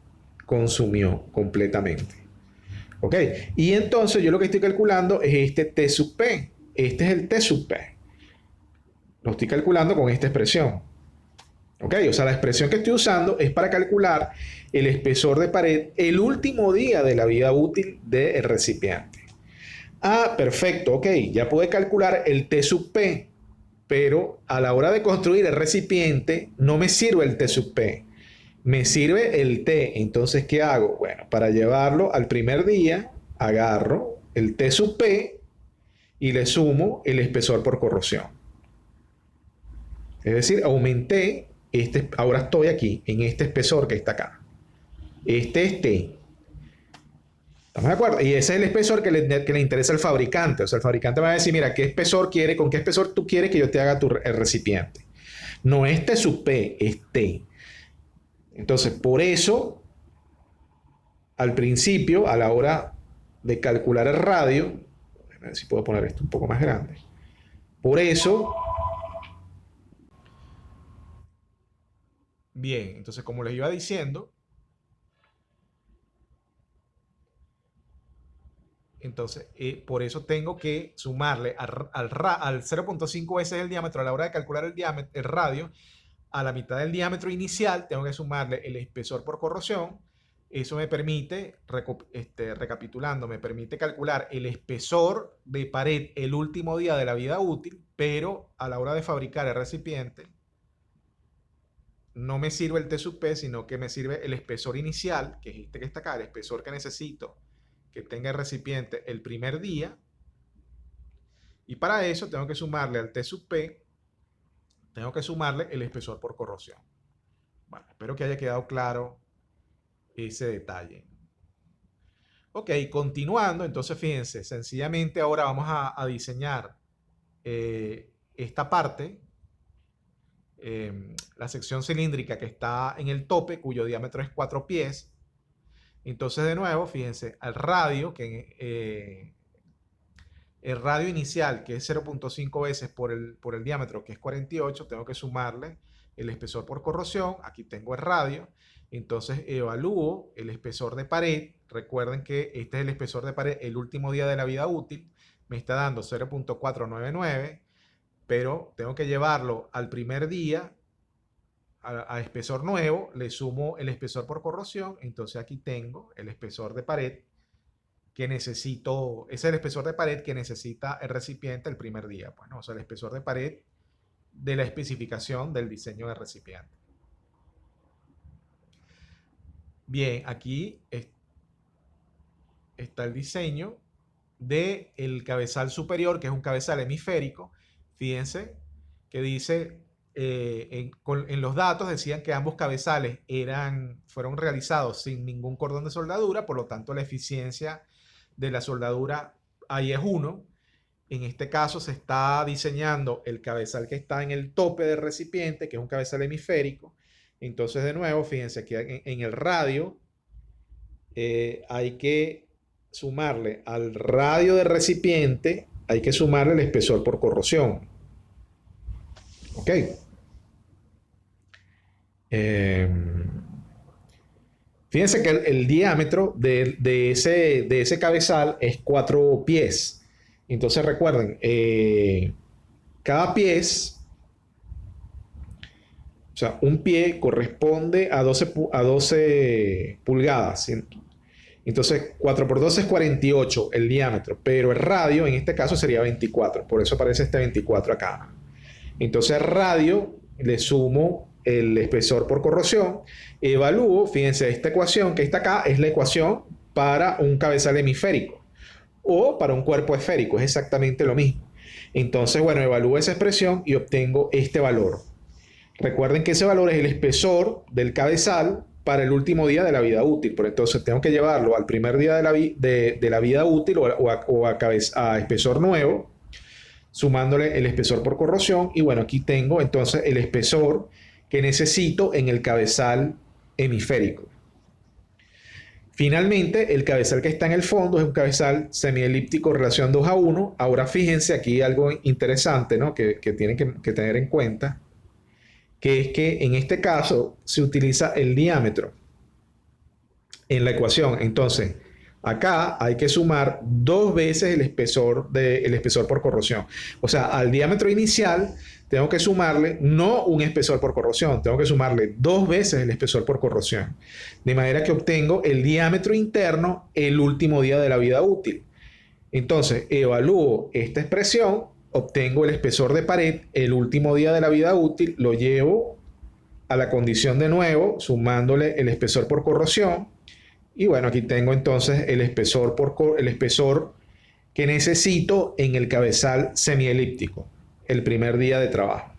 consumió completamente. ¿Ok? Y entonces yo lo que estoy calculando es este T sub P. Este es el T sub P. Lo estoy calculando con esta expresión. ¿Ok? O sea, la expresión que estoy usando es para calcular el espesor de pared el último día de la vida útil del recipiente. Ah, perfecto. Ok, ya pude calcular el T sub P. Pero a la hora de construir el recipiente no me sirve el T sub P. Me sirve el T. Entonces, ¿qué hago? Bueno, para llevarlo al primer día, agarro el T sub P y le sumo el espesor por corrosión. Es decir, aumenté, ahora estoy aquí, en este espesor que está acá. Este es T. ¿Estamos de acuerdo? Y ese es el espesor que le interesa al fabricante. O sea, el fabricante va a decir, mira, ¿qué espesor quiere? ¿Con qué espesor tú quieres que yo te haga el recipiente? No es T sub P, es T. Entonces, por eso, al principio, a la hora de calcular el radio, a ver si puedo poner esto un poco más grande. Por eso, bien, entonces como les iba diciendo, entonces por eso tengo que sumarle al 0.5 veces el diámetro a la hora de calcular el radio, a la mitad del diámetro inicial tengo que sumarle el espesor por corrosión. Eso me permite, recapitulando, me permite calcular el espesor de pared el último día de la vida útil, pero a la hora de fabricar el recipiente no me sirve el T sub P, sino que me sirve el espesor inicial, que es este que está acá, el espesor que necesito que tenga el recipiente el primer día. Y para eso tengo que sumarle al T sub P, tengo que sumarle el espesor por corrosión. Bueno, espero que haya quedado claro ese detalle. Ok, continuando, entonces fíjense, sencillamente ahora vamos a diseñar esta parte, la sección cilíndrica que está en el tope, cuyo diámetro es 4 pies. Entonces, de nuevo, fíjense, al radio, el radio inicial, que es 0.5 veces por el diámetro, que es 48, tengo que sumarle el espesor por corrosión. Aquí tengo el radio. Entonces evalúo el espesor de pared. Recuerden que este es el espesor de pared el último día de la vida útil. Me está dando 0.499, pero tengo que llevarlo al primer día, a espesor nuevo, le sumo el espesor por corrosión. Entonces aquí tengo el espesor de pared que necesito, ese es el espesor de pared que necesita el recipiente el primer día. Pues, ¿no? O sea, el espesor de pared de la especificación del diseño del recipiente. Bien, aquí está el diseño del cabezal superior, que es un cabezal hemisférico. Fíjense que dice, en los datos decían que ambos cabezales fueron realizados sin ningún cordón de soldadura, por lo tanto la eficiencia de la soldadura ahí es 1. En este caso se está diseñando el cabezal que está en el tope del recipiente, que es un cabezal hemisférico. Entonces, de nuevo, fíjense que en el radio hay que sumarle al radio del recipiente, hay que sumarle el espesor por corrosión. ¿Ok? Fíjense que el diámetro de ese cabezal es 4 pies. Entonces recuerden, cada pies, o sea, un pie corresponde a 12 pulgadas. Entonces, 4 por 12 es 48 el diámetro, pero el radio en este caso sería 24. Por eso aparece este 24 acá. Entonces, radio le sumo el espesor por corrosión, evalúo, fíjense, esta ecuación que está acá es la ecuación para un cabezal hemisférico o para un cuerpo esférico, es exactamente lo mismo. Entonces, bueno, evalúo esa expresión y obtengo este valor. Recuerden que ese valor es el espesor del cabezal para el último día de la vida útil. Por entonces tengo que llevarlo al primer día de la vida útil o a espesor nuevo, sumándole el espesor por corrosión. Y bueno, aquí tengo entonces el espesor que necesito en el cabezal hemisférico. Finalmente, el cabezal que está en el fondo es un cabezal semielíptico relación 2:1. Ahora fíjense aquí algo interesante, ¿no? que tienen que tener en cuenta, que es que en este caso se utiliza el diámetro en la ecuación. Entonces, acá hay que sumar 2 veces el espesor por corrosión. O sea, al diámetro inicial tengo que sumarle no un espesor por corrosión, tengo que sumarle 2 veces el espesor por corrosión. De manera que obtengo el diámetro interno el último día de la vida útil. Entonces, evalúo esta expresión, obtengo el espesor de pared el último día de la vida útil, lo llevo a la condición de nuevo, sumándole el espesor por corrosión. Y bueno, aquí tengo entonces el espesor que necesito en el cabezal semielíptico, el primer día de trabajo.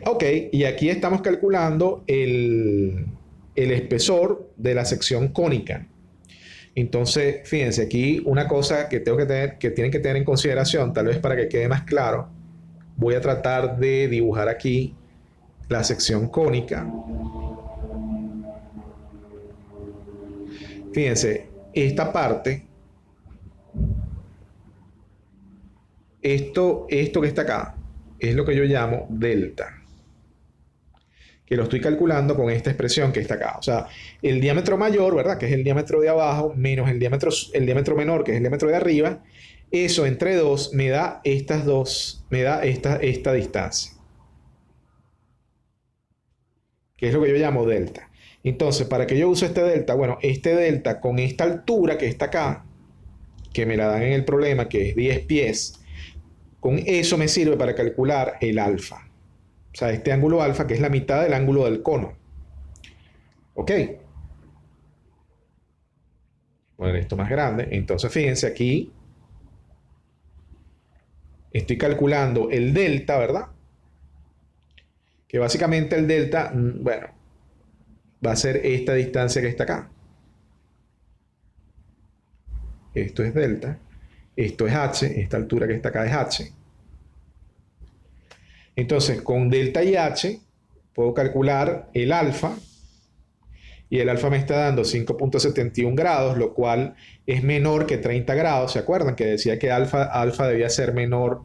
Ok, y aquí estamos calculando el espesor de la sección cónica. Entonces, fíjense, aquí una cosa que tienen que tener en consideración, tal vez para que quede más claro, voy a tratar de dibujar aquí la sección cónica. Fíjense, esta parte, esto que está acá, es lo que yo llamo delta, que lo estoy calculando con esta expresión que está acá. O sea, el diámetro mayor, ¿verdad? Que es el diámetro de abajo, menos el diámetro menor, que es el diámetro de arriba. Eso entre 2 me da esta distancia, que es lo que yo llamo delta. Entonces, ¿para qué yo uso este delta? Bueno, este delta con esta altura que está acá, que me la dan en el problema, que es 10 pies, con eso me sirve para calcular el alfa. O sea, este ángulo alfa, que es la mitad del ángulo del cono. ¿Ok? Poner esto más grande. Entonces, fíjense aquí. Estoy calculando el delta, ¿verdad? Que básicamente el delta, bueno, va a ser esta distancia que está acá. Esto es delta. Esto es h. Esta altura que está acá es h. Entonces, con delta y h, puedo calcular el alfa. Y el alfa me está dando 5.71 grados, lo cual es menor que 30 grados. ¿Se acuerdan que decía que alfa debía ser menor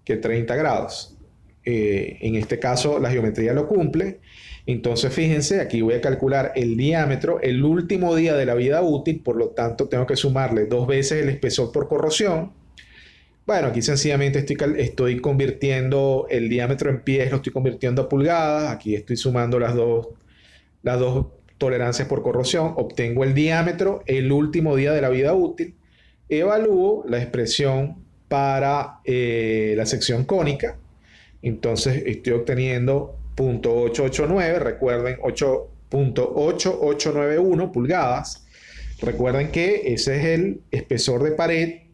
que 30 grados? En este caso, la geometría lo cumple. Entonces, fíjense, aquí voy a calcular el diámetro, el último día de la vida útil, por lo tanto, tengo que sumarle 2 veces el espesor por corrosión. Bueno, aquí sencillamente estoy convirtiendo el diámetro en pies, lo estoy convirtiendo a pulgadas. Aquí estoy sumando las dos tolerancias por corrosión. Obtengo el diámetro, el último día de la vida útil. Evalúo la expresión para la sección cónica. Entonces estoy obteniendo 0.889, recuerden 8.8891 pulgadas. Recuerden que ese es el espesor de pared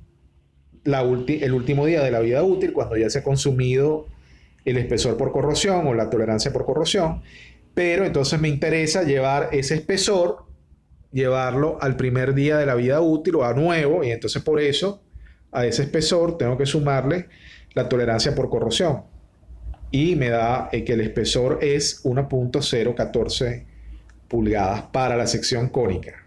el último día de la vida útil, cuando ya se ha consumido el espesor por corrosión o la tolerancia por corrosión. Pero entonces me interesa llevar ese espesor, llevarlo al primer día de la vida útil o a nuevo, y entonces por eso a ese espesor tengo que sumarle la tolerancia por corrosión. Y me da que el espesor es 1.014 pulgadas para la sección cónica.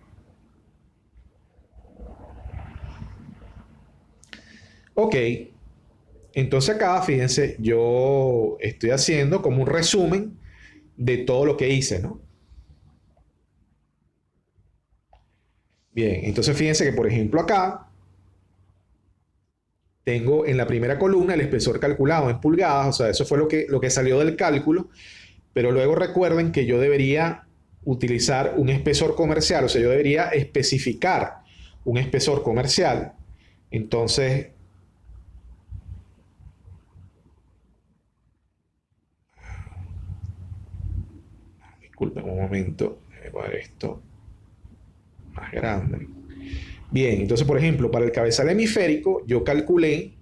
Ok, entonces acá, fíjense, yo estoy haciendo como un resumen de todo lo que hice, ¿no? Bien, entonces fíjense que, por ejemplo, acá tengo en la primera columna el espesor calculado en pulgadas, o sea, eso fue lo que salió del cálculo, pero luego recuerden que yo debería utilizar un espesor comercial, o sea, yo debería especificar un espesor comercial. Entonces, disculpen un momento, voy a poner esto más grande. Bien, entonces, por ejemplo, para el cabezal hemisférico, yo calculé,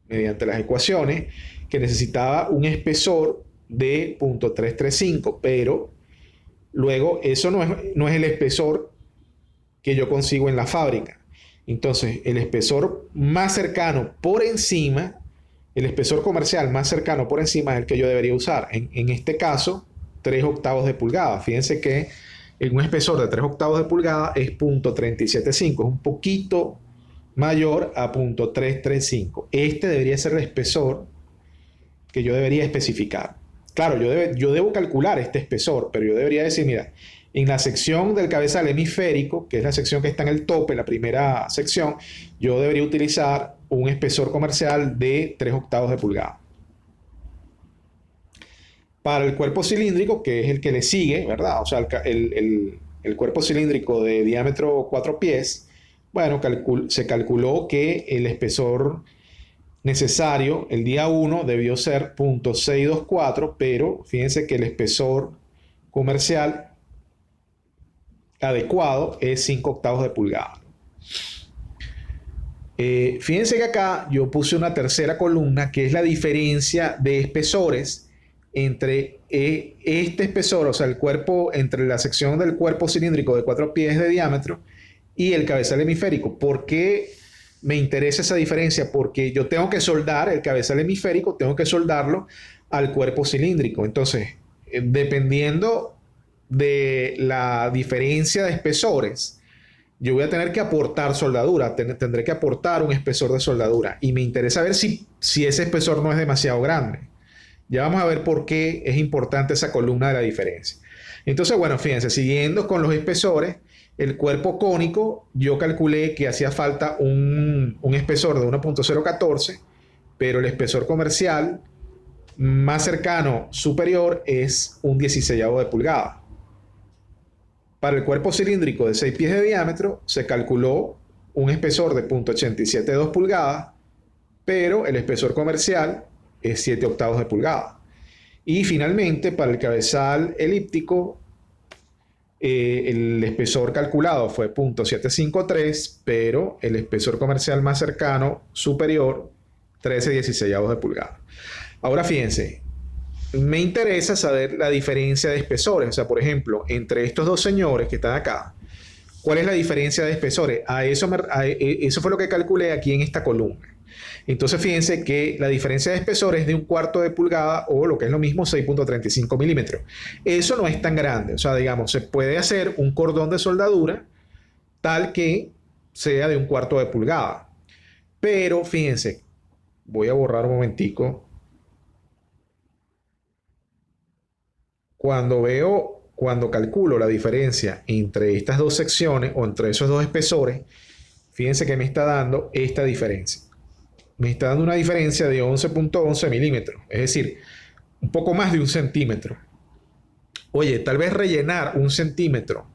mediante las ecuaciones, que necesitaba un espesor de 0.335, pero luego eso no es el espesor que yo consigo en la fábrica. Entonces, el espesor más cercano por encima, el espesor comercial más cercano por encima es el que yo debería usar. En este caso, 3/8 de pulgada. Fíjense que en un espesor de 3/8 de pulgada es 0.375, es un poquito mayor a 0.335. Este debería ser el espesor que yo debería especificar. Claro, yo debo calcular este espesor, pero yo debería decir, mira, en la sección del cabezal hemisférico, que es la sección que está en el tope, la primera sección, yo debería utilizar un espesor comercial de 3/8 de pulgada. Para el cuerpo cilíndrico, que es el que le sigue, ¿verdad? O sea, el cuerpo cilíndrico de diámetro 4 pies, bueno, se calculó que el espesor necesario el día 1 debió ser 0.624, pero fíjense que el espesor comercial adecuado es 5/8 de pulgada. Fíjense que acá yo puse una tercera columna que es la diferencia de espesores entre este espesor, o sea, el cuerpo, entre la sección del cuerpo cilíndrico de 4 pies de diámetro y el cabezal hemisférico. ¿Por qué me interesa esa diferencia? Porque yo tengo que soldar el cabezal hemisférico, tengo que soldarlo al cuerpo cilíndrico. Entonces, dependiendo de la diferencia de espesores, yo voy a tener que aportar soldadura, tendré que aportar un espesor de soldadura. Y me interesa ver si ese espesor no es demasiado grande. Ya vamos a ver por qué es importante esa columna de la diferencia. Entonces, bueno, fíjense, siguiendo con los espesores, el cuerpo cónico, yo calculé que hacía falta un espesor de 1.014, pero el espesor comercial más cercano, superior, es un 16avo de pulgada. Para el cuerpo cilíndrico de 6 pies de diámetro, se calculó un espesor de 0.872 pulgadas, pero el espesor comercial es 7/8 de pulgada. Y finalmente, para el cabezal elíptico, el espesor calculado fue 0.753, pero el espesor comercial más cercano, superior, 13/16 de pulgada. Ahora fíjense, me interesa saber la diferencia de espesores. O sea, por ejemplo, entre estos dos señores que están acá, ¿cuál es la diferencia de espesores? Eso fue lo que calculé aquí en esta columna. Entonces fíjense que la diferencia de espesor es de 1/4 de pulgada, o lo que es lo mismo, 6.35 milímetros. Eso no es tan grande. O sea, digamos, se puede hacer un cordón de soldadura tal que sea de 1/4 de pulgada. Pero fíjense, voy a borrar un momentico. Cuando calculo la diferencia entre estas dos secciones o entre esos dos espesores, fíjense que me está dando esta diferencia. Me está dando una diferencia de 11.11 milímetros, es decir, un poco más de 1 centímetro. Oye, tal vez rellenar 1 centímetro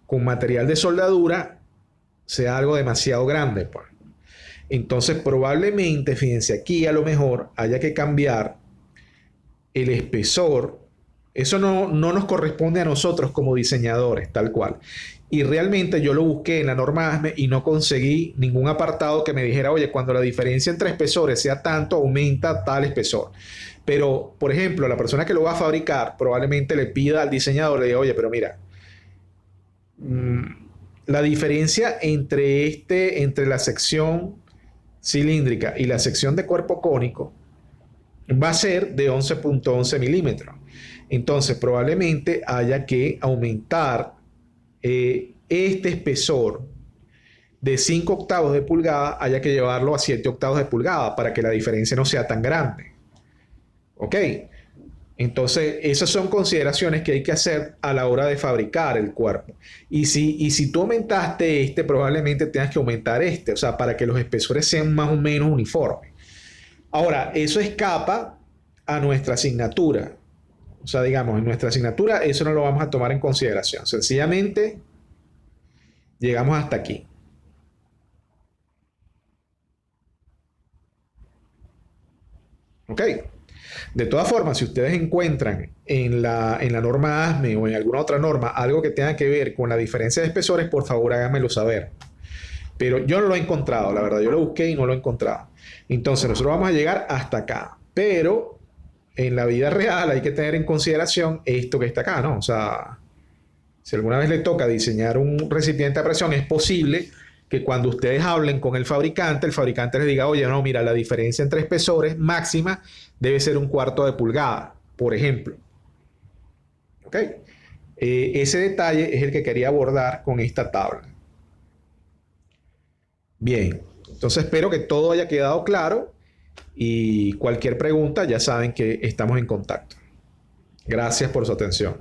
con material de soldadura sea algo demasiado grande, pues. Entonces, probablemente, fíjense, aquí a lo mejor haya que cambiar el espesor. Eso no nos corresponde a nosotros como diseñadores, tal cual. Y realmente yo lo busqué en la norma ASME y no conseguí ningún apartado que me dijera, oye, cuando la diferencia entre espesores sea tanto, aumenta tal espesor. Pero, por ejemplo, la persona que lo va a fabricar probablemente le pida al diseñador, le diga, oye, pero mira, la diferencia entre la sección cilíndrica y la sección de cuerpo cónico va a ser de 11.11 milímetros. Entonces, probablemente haya que aumentar este espesor de 5/8 de pulgada, haya que llevarlo a 7/8 de pulgada para que la diferencia no sea tan grande. ¿Ok? Entonces, esas son consideraciones que hay que hacer a la hora de fabricar el cuerpo. Y si tú aumentaste este, probablemente tengas que aumentar este, o sea, para que los espesores sean más o menos uniformes. Ahora, eso escapa a nuestra asignatura. O sea, digamos, en nuestra asignatura eso no lo vamos a tomar en consideración. Sencillamente, llegamos hasta aquí. ¿Ok? De todas formas, si ustedes encuentran en la norma ASME o en alguna otra norma algo que tenga que ver con la diferencia de espesores, por favor háganmelo saber. Pero yo no lo he encontrado, la verdad, yo lo busqué y no lo he encontrado. Entonces, nosotros vamos a llegar hasta acá. Pero en la vida real hay que tener en consideración esto que está acá, ¿no? O sea, si alguna vez le toca diseñar un recipiente a presión, es posible que cuando ustedes hablen con el fabricante les diga, oye, no, mira, la diferencia entre espesores máxima debe ser 1/4 de pulgada, por ejemplo. ¿Ok? Ese detalle es el que quería abordar con esta tabla. Bien, entonces espero que todo haya quedado claro y cualquier pregunta ya saben que estamos en contacto. Gracias por su atención.